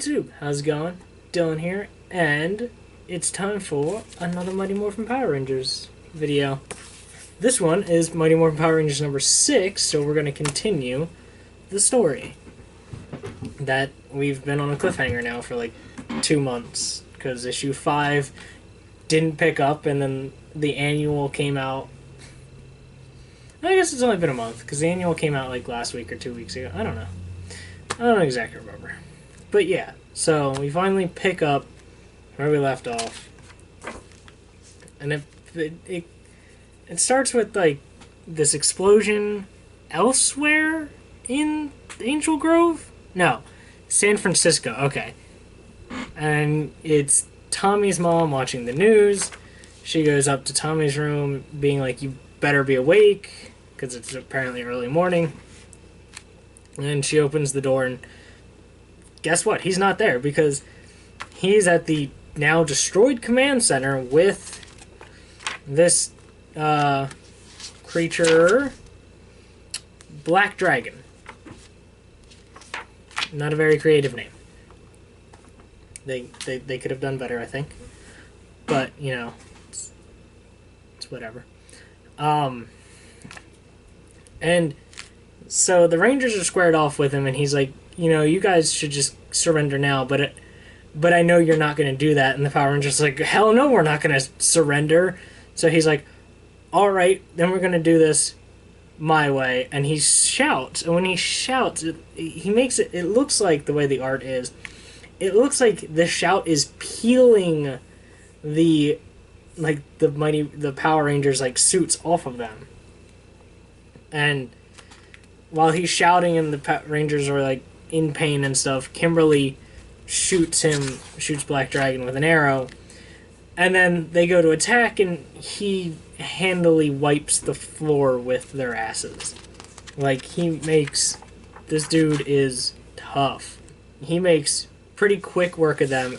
YouTube, how's it going? Dylan here, and it's time for another Mighty Morphin Power Rangers video. This one is Mighty Morphin Power Rangers number 6, so we're going to continue the story. That we've been on a cliffhanger now for like 2 months, because issue 5 didn't pick up, and then the annual came out. I guess it's only been a month, because the annual came out like last week or 2 weeks ago. I don't know. I don't exactly remember. But yeah, so we finally pick up where we left off. And it starts with like this explosion elsewhere in Angel Grove? No, San Francisco, okay. And it's Tommy's mom watching the news. She goes up to Tommy's room being like, you better be awake, because it's apparently early morning. And she opens the door, and guess what? He's not there, because he's at the now destroyed command center with this creature, Black Dragon. Not a very creative name. They could have done better, I think. But, you know, it's whatever. And so the Rangers are squared off with him, and he's like, you know, you guys should just surrender now, but I know you're not going to do that. And the Power Rangers are like, hell no, we're not going to surrender. So he's like, all right, then we're going to do this my way. And he shouts, and when he shouts, he makes it looks like, the way the art is, it looks like the shout is peeling the Power Rangers like suits off of them. And while he's shouting and the Rangers are like in pain and stuff, Kimberly shoots Black Dragon with an arrow, and then they go to attack, and he handily wipes the floor with their asses. Like, this dude is tough. He makes pretty quick work of them,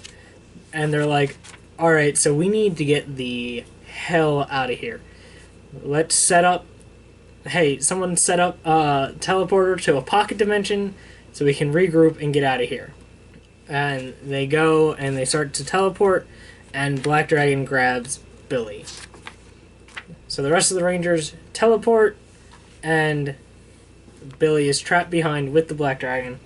and they're like, alright, so we need to get the hell out of here. Let's set up, hey, someone set up a teleporter to a pocket dimension so we can regroup and get out of here. And they go and they start to teleport, and Black Dragon grabs Billy. So the rest of the Rangers teleport, and Billy is trapped behind with the Black Dragon.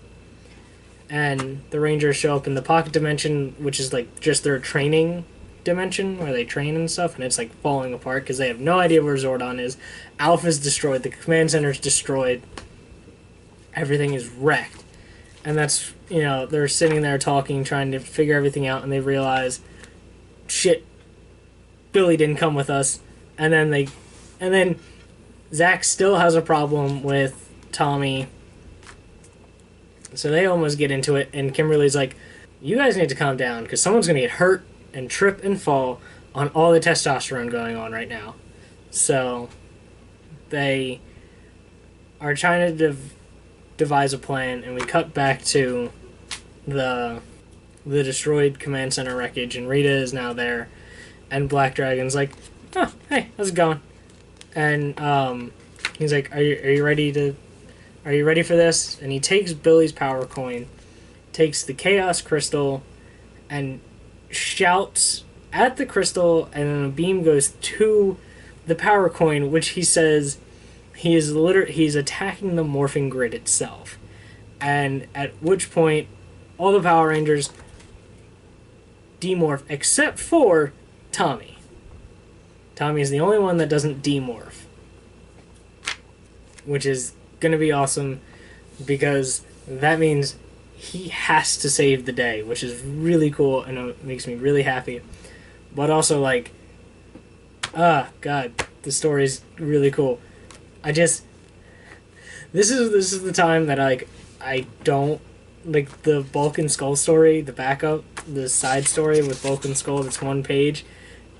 And the Rangers show up in the pocket dimension, which is like just their training dimension where they train and stuff, and it's like falling apart because they have no idea where Zordon is. Alpha's destroyed, the command center's destroyed, everything is wrecked. And that's, you know, they're sitting there talking, trying to figure everything out, and they realize, shit, Billy didn't come with us. And then Zach still has a problem with Tommy, so they almost get into it, and Kimberly's like, you guys need to calm down, because someone's going to get hurt and trip and fall on all the testosterone going on right now. So they are trying to devise a plan, and we cut back to the destroyed command center wreckage, and Rita is now there, and Black Dragon's like, oh, hey, how's it going? And he's like, are you ready for this? And he takes Billy's power coin, takes the Chaos Crystal, and shouts at the crystal, and then a beam goes to the power coin, which he says he's attacking the morphing grid itself. And at which point all the Power Rangers demorph except for Tommy. Tommy is the only one that doesn't demorph, which is gonna be awesome, because that means he has to save the day, which is really cool, and it makes me really happy. But also, like, God, the story's really cool. This is the time that I don't like the Bulk and Skull story, the backup, the side story with Bulk and Skull that's one page,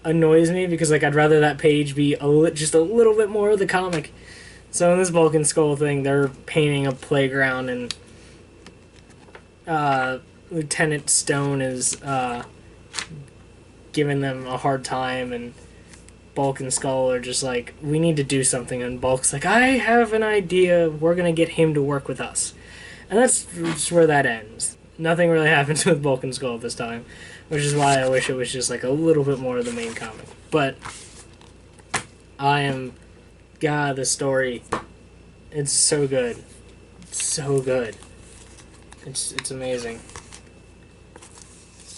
annoys me, because like I'd rather that page be just a little bit more of the comic. So in this Bulk and Skull thing, they're painting a playground, and Lieutenant Stone is giving them a hard time, and Bulk and Skull are just like, we need to do something, and Bulk's like, I have an idea, we're gonna get him to work with us. And that's where that ends. Nothing really happens with Bulk and Skull this time, which is why I wish it was just like a little bit more of the main comic. But God, the story, it's so good. It's so good. It's amazing.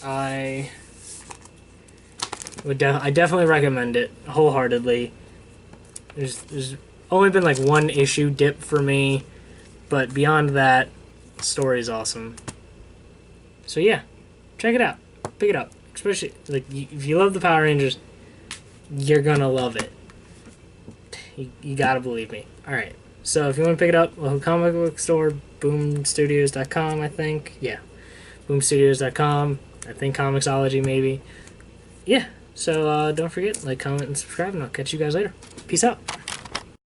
I definitely recommend it wholeheartedly. There's only been like one issue dip for me, but beyond that, the story is awesome. So yeah, check it out. Pick it up. Especially like if you love the Power Rangers, you're gonna love it. You gotta believe me. All right. So if you want to pick it up, local comic book store, boomstudios.com, I think. Yeah, boomstudios.com. I think Comixology maybe. Yeah. So don't forget, like, comment, and subscribe, and I'll catch you guys later. Peace out.